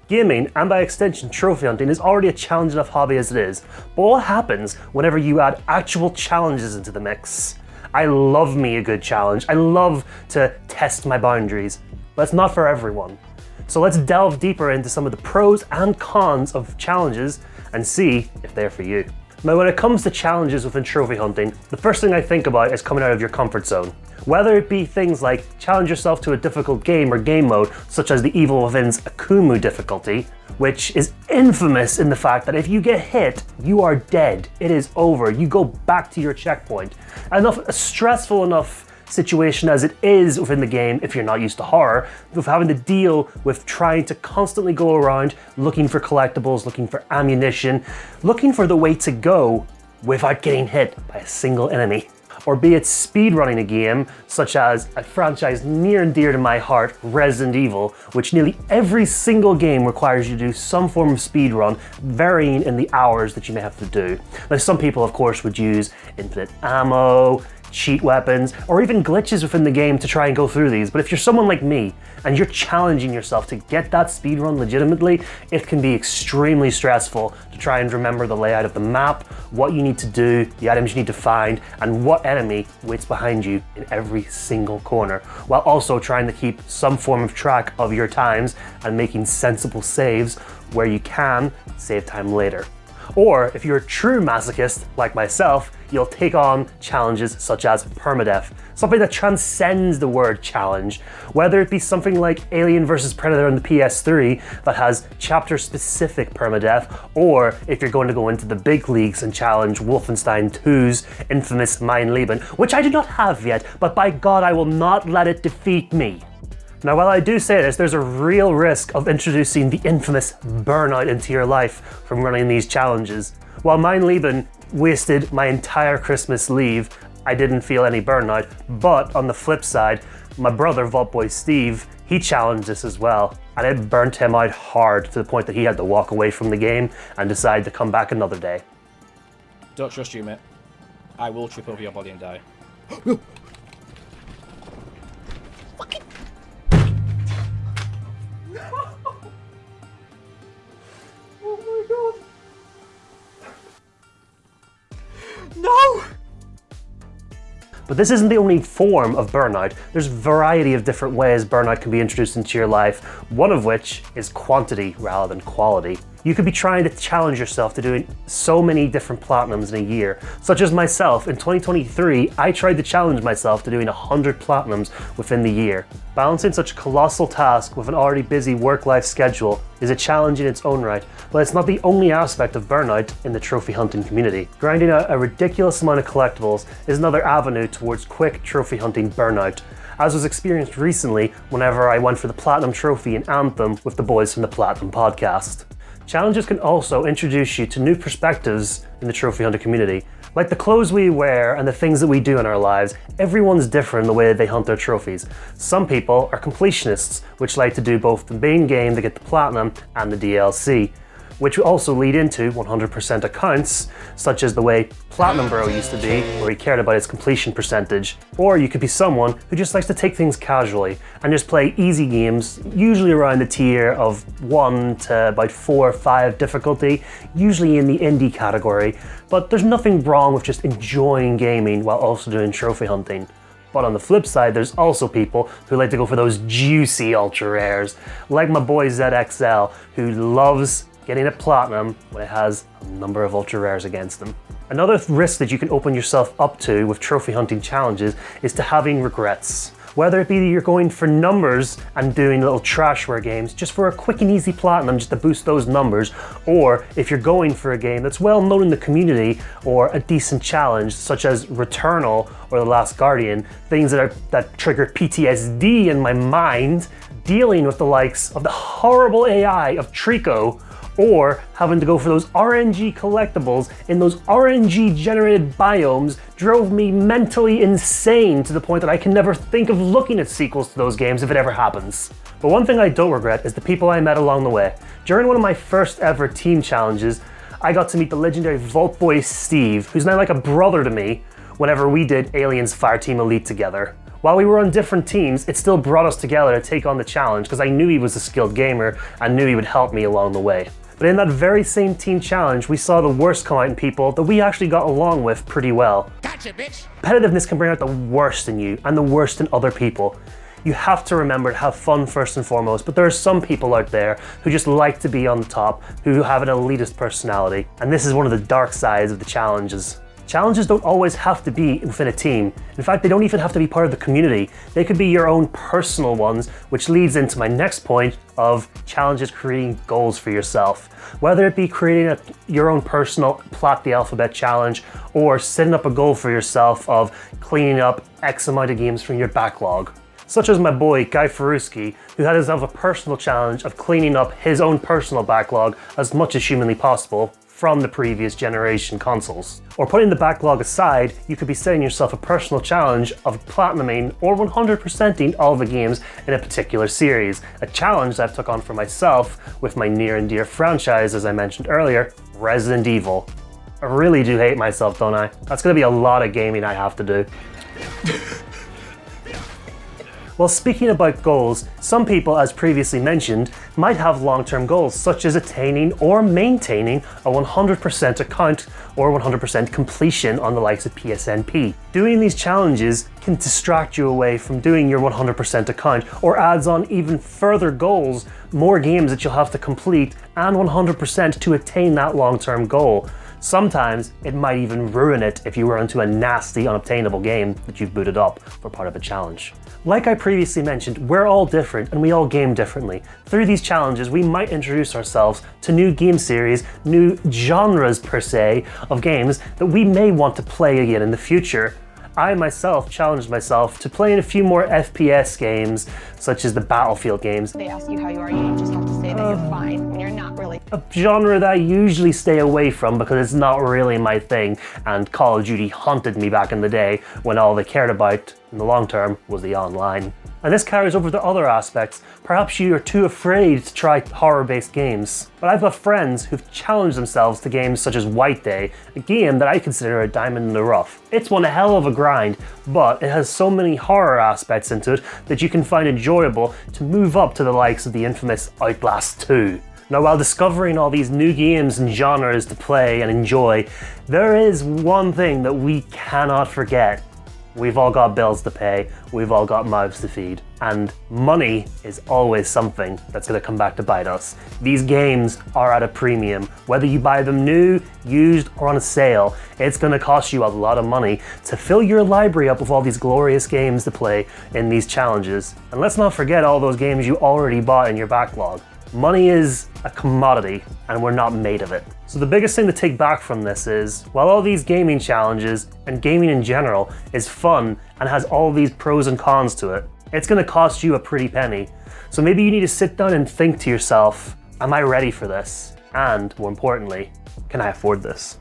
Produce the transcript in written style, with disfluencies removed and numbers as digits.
Gaming, and by extension trophy hunting, is already a challenge enough hobby as it is, but what happens whenever you add actual challenges into the mix? I love me a good challenge. I love to test my boundaries, but it's not for everyone. So let's delve deeper into some of the pros and cons of challenges and see if they're for you. Now, when it comes to challenges within trophy hunting, the first thing I think about is coming out of your comfort zone. Whether it be things like challenge yourself to a difficult game or game mode, such as the Evil Within's Akumu difficulty, which is infamous in the fact that if you get hit, you are dead. It is over. You go back to your checkpoint. A stressful enough situation as it is within the game, if you're not used to horror, with having to deal with trying to constantly go around looking for collectibles, looking for ammunition, looking for the way to go without getting hit by a single enemy. Or be it speedrunning a game, such as a franchise near and dear to my heart, Resident Evil, which nearly every single game requires you to do some form of speedrun, varying in the hours that you may have to do. Now, some people, of course, would use infinite ammo, cheat weapons, or even glitches within the game to try and go through these. But if you're someone like me, and you're challenging yourself to get that speedrun legitimately, it can be extremely stressful to try and remember the layout of the map, what you need to do, the items you need to find, and what enemy waits behind you in every single corner, while also trying to keep some form of track of your times and making sensible saves where you can save time later. Or if you're a true masochist like myself, you'll take on challenges such as permadeath, something that transcends the word challenge. Whether it be something like Alien vs Predator on the PS3 that has chapter-specific permadeath, or if you're going to go into the big leagues and challenge Wolfenstein 2's infamous Mein Leben, which I do not have yet, but by God, I will not let it defeat me. Now, while I do say this, there's a real risk of introducing the infamous burnout into your life from running these challenges. While Mein Leben wasted my entire Christmas leave, I didn't feel any burnout, but on the flip side, my brother, Vault Boy Steve, he challenged this as well, and it burnt him out hard to the point that he had to walk away from the game and decide to come back another day. Don't trust you, mate. I will trip over your body and die. No! But this isn't the only form of burnout. There's a variety of different ways burnout can be introduced into your life, one of which is quantity rather than quality. You could be trying to challenge yourself to doing so many different platinums in a year. Such as myself, in 2023, I tried to challenge myself to doing 100 platinums within the year. Balancing such a colossal task with an already busy work-life schedule is a challenge in its own right, but it's not the only aspect of burnout in the trophy hunting community. Grinding out a ridiculous amount of collectibles is another avenue towards quick trophy hunting burnout, as was experienced recently whenever I went for the Platinum Trophy in Anthem with the boys from the Platinum Podcast. Challenges can also introduce you to new perspectives in the trophy hunter community. Like the clothes we wear and the things that we do in our lives, everyone's different in the way that they hunt their trophies. Some people are completionists, which like to do both the main game to get the platinum and the DLC, which will also lead into 100% accounts, such as the way Platinum Bro used to be, where he cared about his completion percentage. Or you could be someone who just likes to take things casually and just play easy games, usually around the tier of 1 to about 4 or 5 difficulty, usually in the indie category. But there's nothing wrong with just enjoying gaming while also doing trophy hunting. But on the flip side, there's also people who like to go for those juicy ultra rares, like my boy ZXL, who loves getting a platinum when it has a number of ultra rares against them. Another risk that you can open yourself up to with trophy hunting challenges is to having regrets. Whether it be that you're going for numbers and doing little trashware games just for a quick and easy platinum just to boost those numbers, or if you're going for a game that's well known in the community or a decent challenge such as Returnal or The Last Guardian, things that trigger PTSD in my mind, dealing with the likes of the horrible AI of Trico, or having to go for those RNG collectibles in those RNG generated biomes drove me mentally insane to the point that I can never think of looking at sequels to those games if it ever happens. But one thing I don't regret is the people I met along the way. During one of my first ever team challenges, I got to meet the legendary Vault Boy Steve, who's now like a brother to me, whenever we did Aliens Fireteam Elite together. While we were on different teams, it still brought us together to take on the challenge because I knew he was a skilled gamer and knew he would help me along the way. But in that very same team challenge, we saw the worst come out in people that we actually got along with pretty well. Gotcha, bitch! Competitiveness can bring out the worst in you and the worst in other people. You have to remember to have fun first and foremost, but there are some people out there who just like to be on the top, who have an elitist personality, and this is one of the dark sides of the challenges. Challenges don't always have to be within a team. In fact, they don't even have to be part of the community. They could be your own personal ones, which leads into my next point of challenges creating goals for yourself. Whether it be creating your own personal Plot the Alphabet challenge or setting up a goal for yourself of cleaning up X amount of games from your backlog. Such as my boy Guy Faruski, who had himself a personal challenge of cleaning up his own personal backlog as much as humanly possible from the previous generation consoles. Or putting the backlog aside, you could be setting yourself a personal challenge of platinuming or 100%ing all the games in a particular series, a challenge that I've took on for myself with my near and dear franchise, as I mentioned earlier, Resident Evil. I really do hate myself, don't I? That's gonna be a lot of gaming I have to do. Well, speaking about goals, some people, as previously mentioned, might have long-term goals, such as attaining or maintaining a 100% account or 100% completion on the likes of PSNP. Doing these challenges can distract you away from doing your 100% account, or adds on even further goals, more games that you'll have to complete, and 100% to attain that long-term goal. Sometimes it might even ruin it if you run into a nasty, unobtainable game that you've booted up for part of a challenge. Like I previously mentioned, we're all different and we all game differently. Through these challenges, we might introduce ourselves to new game series, new genres per se, of games that we may want to play again in the future. I myself challenged myself to play in a few more FPS games, such as the Battlefield games. They ask you how you are, you just have to say that you're fine when you're not really. A genre that I usually stay away from because it's not really my thing, and Call of Duty haunted me back in the day when all they cared about in the long term was the online. And this carries over to other aspects. Perhaps you are too afraid to try horror-based games. But I've got friends who've challenged themselves to games such as White Day, a game that I consider a diamond in the rough. It's one hell of a grind, but it has so many horror aspects into it that you can find enjoyable to move up to the likes of the infamous Outlast 2. Now, while discovering all these new games and genres to play and enjoy, there is one thing that we cannot forget. We've all got bills to pay, we've all got mouths to feed, and money is always something that's going to come back to bite us. These games are at a premium. Whether you buy them new, used, or on a sale, it's going to cost you a lot of money to fill your library up with all these glorious games to play in these challenges. And let's not forget all those games you already bought in your backlog. Money is a commodity, and we're not made of it. So the biggest thing to take back from this is, while all these gaming challenges, and gaming in general, is fun and has all these pros and cons to it, it's going to cost you a pretty penny. So maybe you need to sit down and think to yourself, am I ready for this? And more importantly, can I afford this?